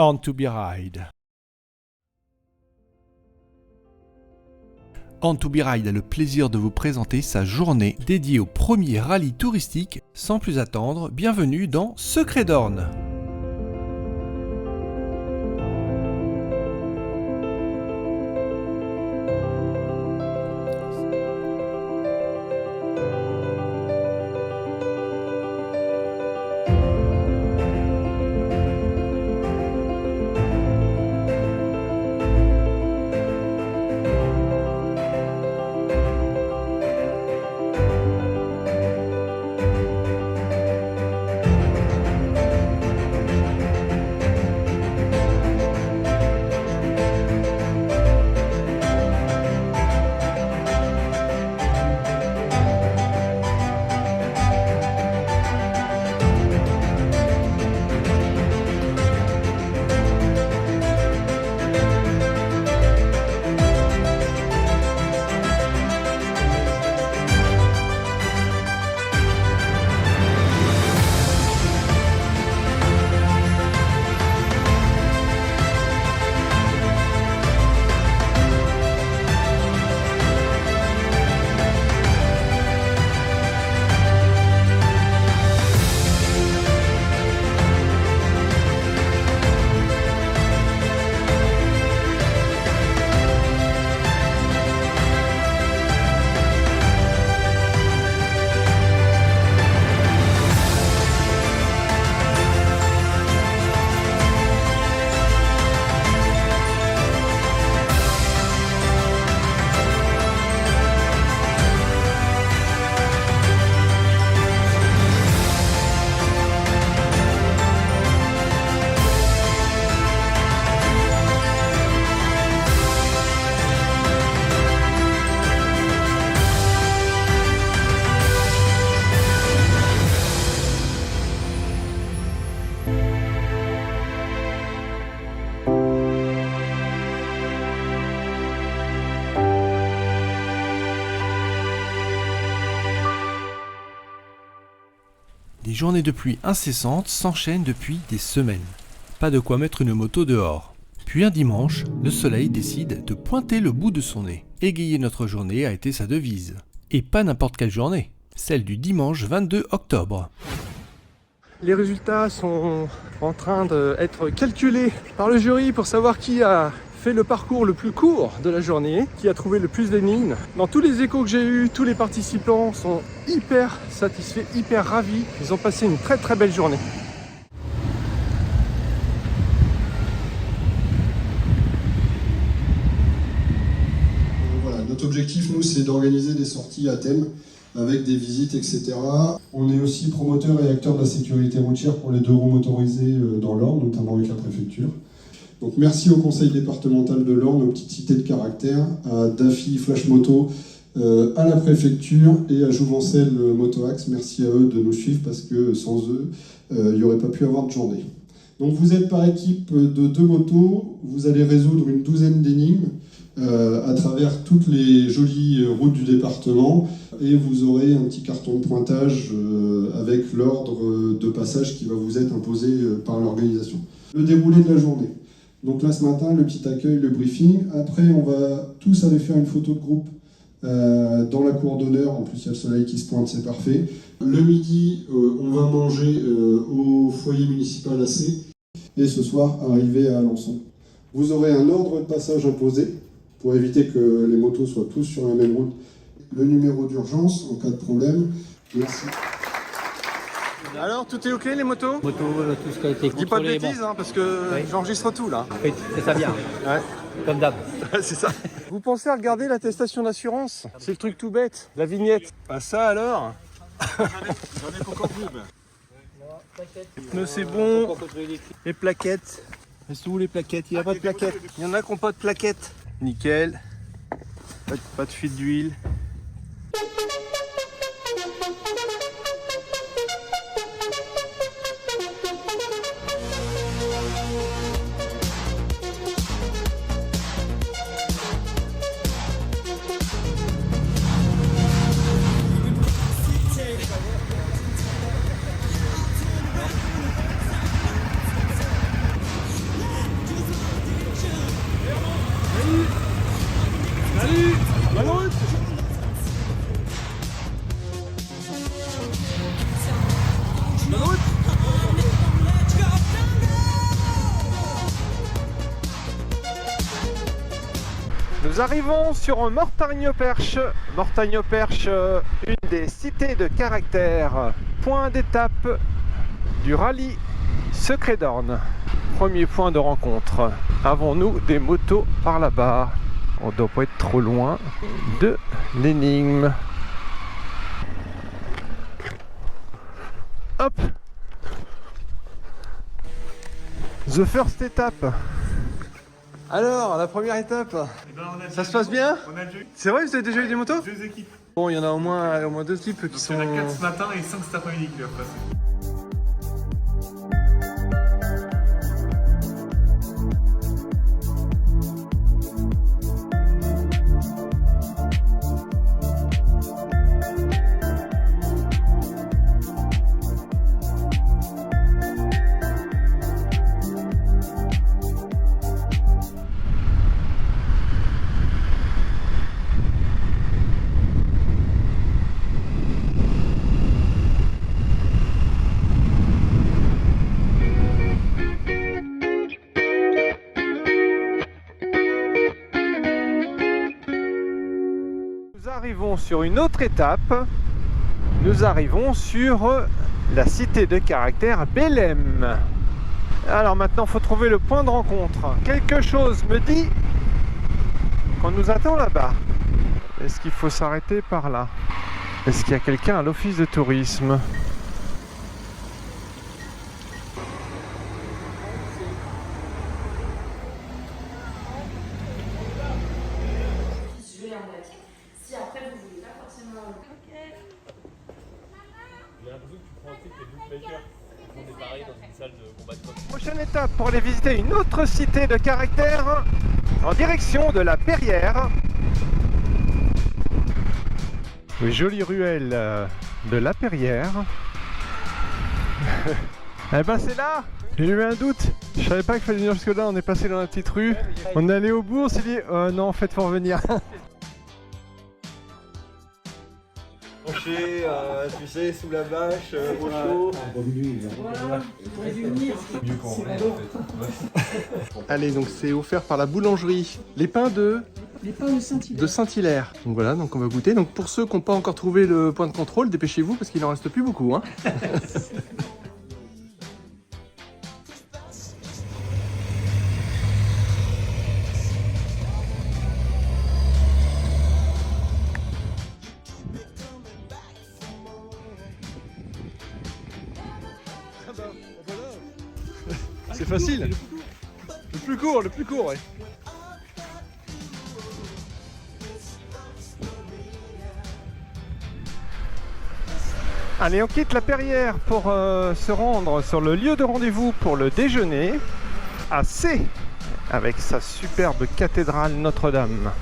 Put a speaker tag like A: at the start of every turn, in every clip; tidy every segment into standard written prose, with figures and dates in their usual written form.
A: On to be Ride. On to be Ride a le plaisir de vous présenter sa journée dédiée au premier rallye touristique. Sans plus attendre, bienvenue dans Secret d'Orne. Les journées de pluie incessantes s'enchaînent depuis des semaines. Pas de quoi mettre une moto dehors. Puis un dimanche, le soleil décide de pointer le bout de son nez. Égayer notre journée a été sa devise. Et pas n'importe quelle journée, celle du dimanche 22 octobre.
B: Les résultats sont en train d'être calculés par le jury pour savoir qui a fait le parcours le plus court de la journée, qui a trouvé le plus d'énigmes. Dans tous les échos que j'ai eus, tous les participants sont hyper satisfaits, hyper ravis. Ils ont passé une très belle journée.
C: Voilà, notre objectif, nous, c'est d'organiser des sorties à thème avec des visites, etc. On est aussi promoteur et acteur de la sécurité routière pour les 2 roues motorisés dans l'Orne, notamment avec la préfecture. Donc merci au conseil départemental de l'Orne, aux petites cités de caractère, à DAFI Flash Moto, à la préfecture et à Jouvencel Motoax. Merci à eux de nous suivre parce que sans eux, il n'y aurait pas pu avoir de journée. Donc vous êtes par équipe de 2 motos, vous allez résoudre une 12aine d'énigmes à travers toutes les jolies routes du département et vous aurez un petit carton de pointage avec l'ordre de passage qui va vous être imposé par l'organisation. Le déroulé de la journée. Donc là ce matin, le petit accueil, le briefing. Après on va tous aller faire une photo de groupe dans la cour d'honneur. En plus il y a le soleil qui se pointe, c'est parfait. Le midi, on va manger au foyer municipal AC. Et ce soir, arriver à Alençon. Vous aurez un ordre de passage imposé pour éviter que les motos soient tous sur la même route. Le numéro d'urgence en cas de problème. Merci.
B: Alors, tout est ok les motos?
D: Tout ce qui a été contrôlé.
B: Dis pas de bêtises, hein, parce que
D: oui.
B: J'enregistre tout là.
D: Oui, c'est ça bien,
B: Ouais.
D: comme d'hab.
B: C'est ça. Vous pensez à regarder l'attestation d'assurance? C'est le truc tout bête, la vignette. Bah ça alors. J'en ai encore vu. Les pneus c'est bon. Les plaquettes. Elles sont où les plaquettes? Il n'y a pas de plaquettes. Il y en a qui n'ont pas de plaquettes. Nickel. Pas de fuite d'huile. Nous arrivons sur Mortagne-au-Perche. Mortagne-au-Perche, une des cités de caractère. Point d'étape du rallye Secret d'Orne. Premier point de rencontre. Avons-nous des motos par là-bas? On doit pas être trop loin de l'énigme. Hop! The first étape. Alors, la première étape, ça se passe bien? C'est vrai, vous avez déjà eu des motos?
E: 2 équipes.
B: Bon, il y en a au moins 2 types qui sont...
E: Il y en a 4 ce matin et 5 cet après-midi qui doivent passer.
B: Nous arrivons sur une autre étape. Nous arrivons sur la cité de caractère Bélem. Alors maintenant, il faut trouver le point de rencontre. Quelque chose me dit qu'on nous attend là-bas. Est-ce qu'il faut s'arrêter par là? Est-ce qu'il y a quelqu'un à l'office de tourisme?
F: Je vais en acheter. Si après vous voulez pas forcément. Ok.
E: J'ai l'impression que tu prends un truc les bookmakers qui font des pareils dans une salle de combat de coq.
B: Prochaine étape pour aller visiter une autre cité de caractère en direction de la Perrière. Une jolie ruelle de la Perrière. Eh ben c'est là. J'ai eu un doute. Je savais pas qu'il fallait venir jusque là. On est passé dans la petite rue. On est allé au bout. On s'est dit non en fait faut revenir.
G: Tranché, tu sais, sous la bâche, au chaud.
F: Voilà, vous auriez dû venir.
B: Allez, donc c'est offert par la boulangerie. Les pains de
F: Saint-Hilaire.
B: Saint-Hilaire. Donc voilà, donc on va goûter. Donc pour ceux qui n'ont pas encore trouvé le point de contrôle, dépêchez-vous parce qu'il n'en reste plus beaucoup. Hein. C'est facile. Le plus court, ouais. Allez, on quitte la Perrière pour se rendre sur le lieu de rendez-vous pour le déjeuner à C, avec sa superbe cathédrale Notre-Dame.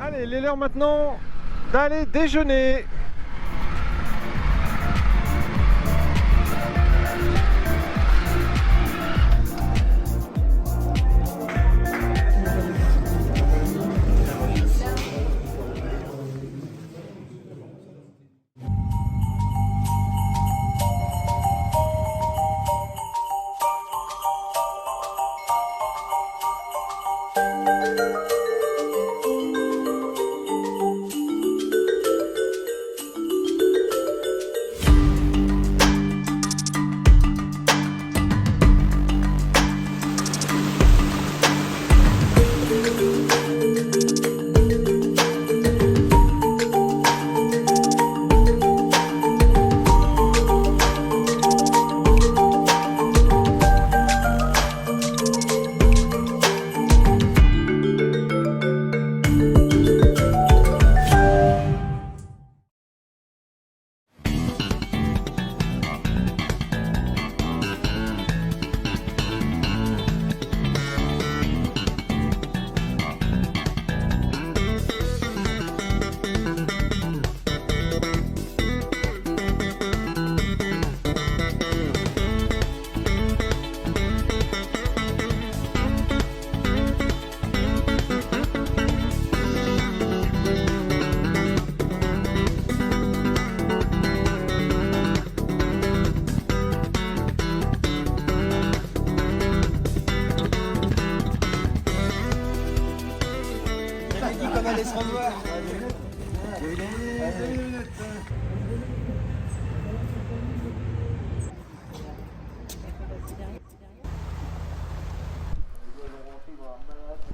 B: Allez, il est l'heure maintenant d'aller déjeuner.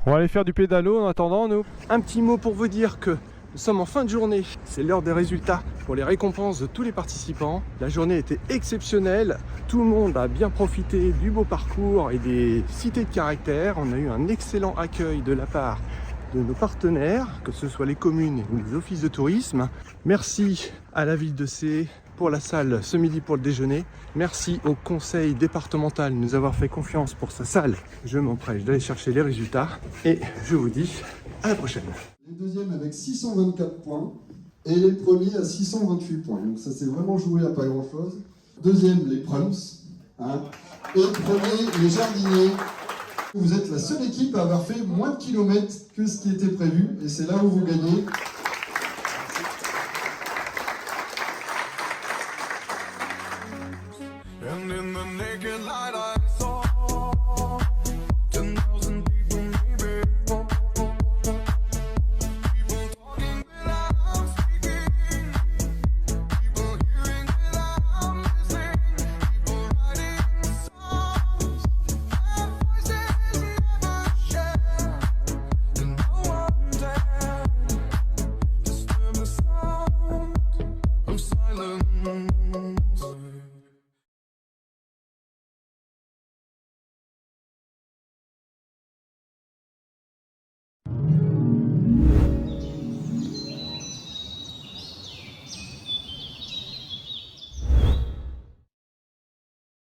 B: On va aller faire du pédalo en attendant, nous. Un petit mot pour vous dire que nous sommes en fin de journée. C'est l'heure des résultats pour les récompenses de tous les participants. La journée était exceptionnelle. Tout le monde a bien profité du beau parcours et des cités de caractère. On a eu un excellent accueil de la part de nos partenaires, que ce soit les communes ou les offices de tourisme. Merci à la ville de Sées pour la salle ce midi pour le déjeuner. Merci au conseil départemental de nous avoir fait confiance pour sa salle. Je m'empresse d'aller chercher les résultats et je vous dis à la prochaine.
C: Les deuxièmes avec 624 points et les premiers à 628 points. Donc ça s'est vraiment joué à pas grand chose. Deuxième, les Prums. Et premier, les Jardiniers. Vous êtes la seule équipe à avoir fait moins de kilomètres que ce qui était prévu. Et c'est là où vous gagnez.
H: And in the naked light